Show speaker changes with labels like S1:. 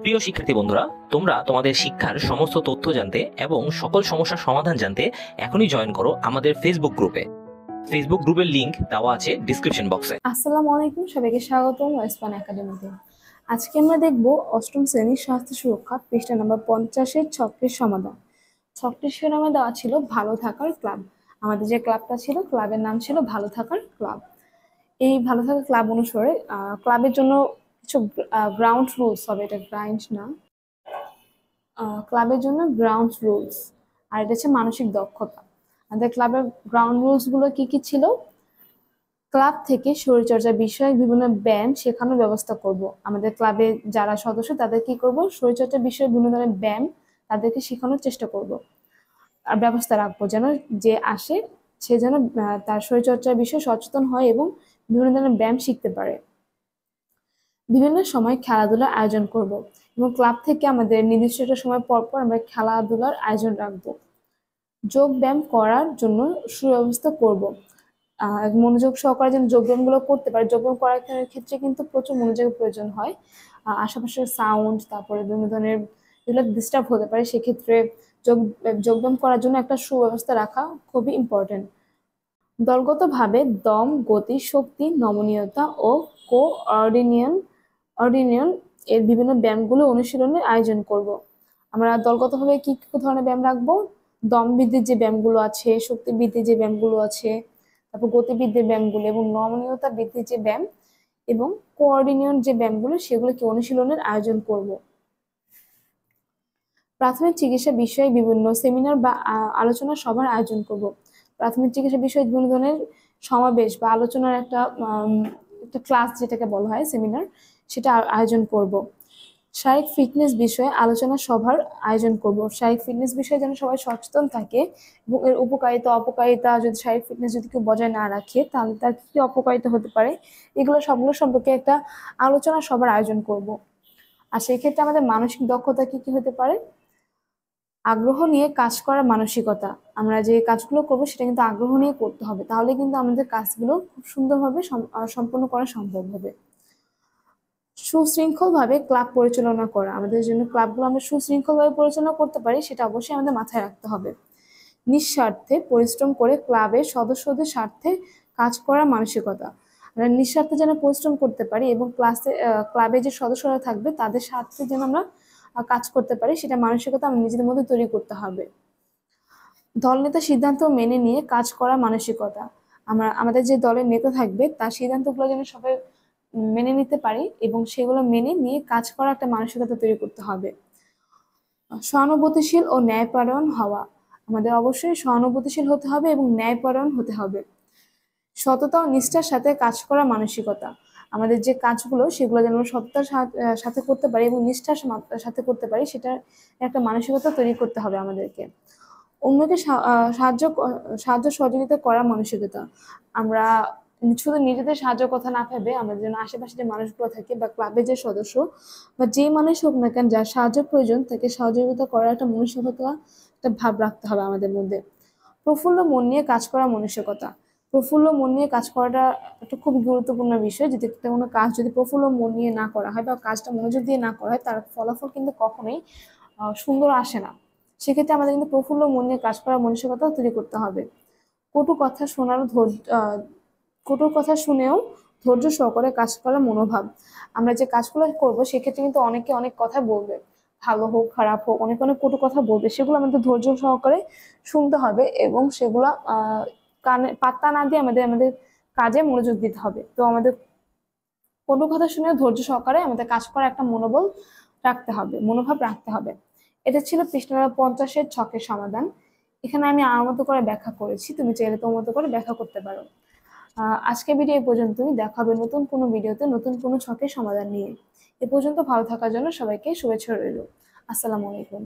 S1: প্রিয় শিক্ষার্থী বন্ধুরা, তোমরা তোমাদের শিক্ষার সমস্ত তথ্য জানতে এবং সকল সমস্যার সমাধান জানতে এখনই জয়েন করো আমাদের ফেসবুক গ্রুপে। ফেসবুক গ্রুপের লিংক দেওয়া আছে ডিসক্রিপশন বক্সে।
S2: আসসালামু আলাইকুম, সবাইকে স্বাগতম ওয়েস্টপান একাডেমিতে। আজকে আমরা দেখব অষ্টম শ্রেণীর স্বাস্থ্য সুরক্ষা পৃষ্ঠা নম্বর 50-এর ছকের সমাধান। ছকটির শিরোনামে দেওয়া ছিল ভালো থাকার ক্লাব। আমাদের যে ক্লাবটা ছিল, ক্লাবের নাম ছিল ভালো থাকার ক্লাব। এই ভালো থাকার ক্লাব অনুসারে ক্লাবের জন্য কিছু গ্রাউন্ড রুলস হবে, এটা গ্রাইন্ড না, ক্লাবের জন্য গ্রাউন্ড রুলস, আর এটা হচ্ছে মানসিক দক্ষতা। আমাদের ক্লাবের গ্রাউন্ড রুলস গুলো কি কি ছিল? ক্লাব থেকে শরীরচর্চা বিষয়ক বিভিন্ন ব্যায়াম শেখানোর ব্যবস্থা করব। আমাদের ক্লাবে যারা সদস্য তাদের কি করব, শরীরচর্চা বিষয়ে বিভিন্ন ধরনের ব্যায়াম তাদেরকে শেখানোর চেষ্টা করব, আর ব্যবস্থা রাখবো যেন যে আসে সে যেন তার শরীরচর্চার বিষয়ে সচেতন হয় এবং বিভিন্ন ধরনের ব্যায়াম শিখতে পারে। বিভিন্ন সময় খেলাধুলার আয়োজন করব এবং ক্লাব থেকে আমাদের নির্দিষ্ট একটা সময় পর পর আমরা খেলাধুলার আয়োজন রাখবো। যোগ ব্যায়াম করার জন্য সুব্যবস্থা করব। মনোযোগ সহকারে যেন যোগব্যায়াম গুলো করতে পারে। যোগব্যায়াম করার ক্ষেত্রে কিন্তু প্রচুর মনোযোগের প্রয়োজন হয়। আশেপাশের সাউন্ড, তারপরে বিভিন্ন ধরনের যেগুলো ডিস্টার্ব হতে পারে, সেক্ষেত্রে যোগব্যায়াম করার জন্য একটা সুব্যবস্থা রাখা খুবই ইম্পর্টেন্ট। দলগতভাবে দম, গতি, শক্তি, নমনীয়তা ও অর্ডিনিয়ন এর বিভিন্ন ব্যায়ামগুলো অনুশীলনের আয়োজন করব। আমরা দলগতভাবে কি কি ধরনের ব্যায়াম রাখবো? দম বৃদ্ধির যে ব্যায়ামগুলো আছে, শক্তি বৃদ্ধির যে ব্যায়ামগুলো আছে, তারপর গতিবৃদ্ধির ব্যায়ামগুলো এবং নমনীয়তা বৃদ্ধির যে ব্যায়াম এবং কোঅর্ডিনেশন যে ব্যায়ামগুলো, সেগুলোকে অনুশীলনের আয়োজন করব। প্রাথমিক চিকিৎসা বিষয়ে বিভিন্ন সেমিনার বা আলোচনা সভার আয়োজন করব। প্রাথমিক চিকিৎসা বিষয়ে বিভিন্ন ধরনের সমাবেশ বা আলোচনার একটা ক্লাস যেটাকে বলা হয় সেমিনার, সেটা আয়োজন করব। শারীরিক ফিটনেস বিষয়ে আলোচনা সভার আয়োজন করব। শারীরিক ফিটনেস বিষয়ে যেন সবাই সচেতন থাকে এবং এর উপকারিতা অপকারিতা, যদি শারীরিক ফিটনেস যদি কেউ বজায় না রাখে তাহলে তার কি অপকারিতা হতে পারে, এগুলো সবগুলো সম্পর্কে একটা আলোচনা সভার আয়োজন করব। আর সেই ক্ষেত্রে আমাদের মানসিক দক্ষতা কি কি হতে পারে? আগ্রহ নিয়ে কাজ করার মানসিকতা। আমরা যে কাজগুলো করবো সেটা কিন্তু আগ্রহ নিয়ে করতে হবে, তাহলে কিন্তু আমাদের কাজগুলো খুব সুন্দরভাবে সম্পন্ন করা সম্ভব হবে। সুশৃঙ্খলভাবে ক্লাব পরিচালনা করা। আমাদের জন্য ক্লাবগুলো আমরা সুশৃঙ্খলভাবে পরিচালনা করতে পারি, সেটা অবশ্যই আমাদের মাথায় রাখতে হবে। নিঃস্বার্থে পরিশ্রম করে ক্লাবের সদস্যদের স্বার্থে কাজ করার মানসিকতা। আমরা নিঃস্বার্থে যেন পরিশ্রম করতে পারি এবং ক্লাবে যে সদস্যরা থাকবে তাদের স্বার্থে যেন আমরা কাজ করতে পারি, সেটা মানসিকতা আমরা নিজেদের মধ্যে তৈরি করতে হবে। দলনেতা সিদ্ধান্ত মেনে নিয়ে কাজ করার মানসিকতা। আমাদের যে দলের নেতা থাকবে তার সিদ্ধান্তগুলো যেন সবাই মেনে নিতে পারি এবং সেগুলো মেনে নিয়ে কাজ করার একটা মানসিকতা তৈরি করতে হবে। সহানুভূতিশীল ও ন্যায়পরায়ণ হওয়া। আমাদের অবশ্যই সহানুভূতিশীল হতে হবে এবং ন্যায়পরায়ণ হতে হবে। সততা ও নিষ্ঠার সাথে কাজ করার মানসিকতা। আমাদের যে কাজগুলো সেগুলো যেন সততার সাথে করতে পারি এবং নিষ্ঠার সাথে করতে পারি, সেটার একটা মানসিকতা তৈরি করতে হবে আমাদেরকে। অন্যকে সাহায্য সহযোগিতা করার মানসিকতা। আমরা শুধু নিজেদের সাহায্যের কথা না ভেবে আমাদের যেন আশেপাশে যে মানুষগুলো থাকে বা ক্লাবের যে সদস্য বা যে মানুষ হোক না কেন, যার সাহায্য প্রয়োজন তাকে সহযোগিতা করার একটা মানসিকতা, একটা ভাব রাখতে হবে আমাদের মধ্যে। প্রফুল্ল মন নিয়ে কাজ করার মানসিকতা। প্রফুল্ল মন নিয়ে কাজ করাটা একটা খুব গুরুত্বপূর্ণ বিষয়। যদি কোনো কাজ যদি প্রফুল্ল মন নিয়ে না করা হয় বা কাজটা মনোযোগ দিয়ে না করা হয়, তার ফলাফল কিন্তু কখনোই সুন্দর আসে না। সেক্ষেত্রে আমাদের কিন্তু প্রফুল্ল মন নিয়ে কাজ করার মানসিকতা তৈরি করতে হবে। কটু কথা শোনার কটু কথা শুনেও ধৈর্য সহকারে কাজ করার মনোভাব। আমরা যে কাজগুলো করবো সেক্ষেত্রে কিন্তু অনেকে অনেক কথা বলবে, ভালো হোক খারাপ হোক, অনেক অনেক কটু কথা বলবে, সেগুলো আমাদের ধৈর্য সহকারে শুনতে হবে এবং সেগুলো কানে পাত্তা না দিয়ে আমাদের আমাদের কাজে মনোযোগ দিতে হবে। তো আমাদের কটু কথা শুনেও ধৈর্য সহকারে আমাদের কাজ করার একটা মনোভাব রাখতে হবে। এটা ছিল পৃষ্ঠা নম্বর 50-এর ছকের সমাধান। এখানে আমি আমার মতো করে ব্যাখ্যা করেছি, তুমি চাইলে তোমার মতো করে ব্যাখ্যা করতে পারো। আজকে ভিডিও এই পর্যন্তই। দেখা হবে নতুন কোনো ভিডিওতে নতুন কোনো ছকের সমাধান নিয়ে। এ পর্যন্ত ভালো থাকার জন্য সবাইকে শুভেচ্ছা রইল। আসসালামু আলাইকুম।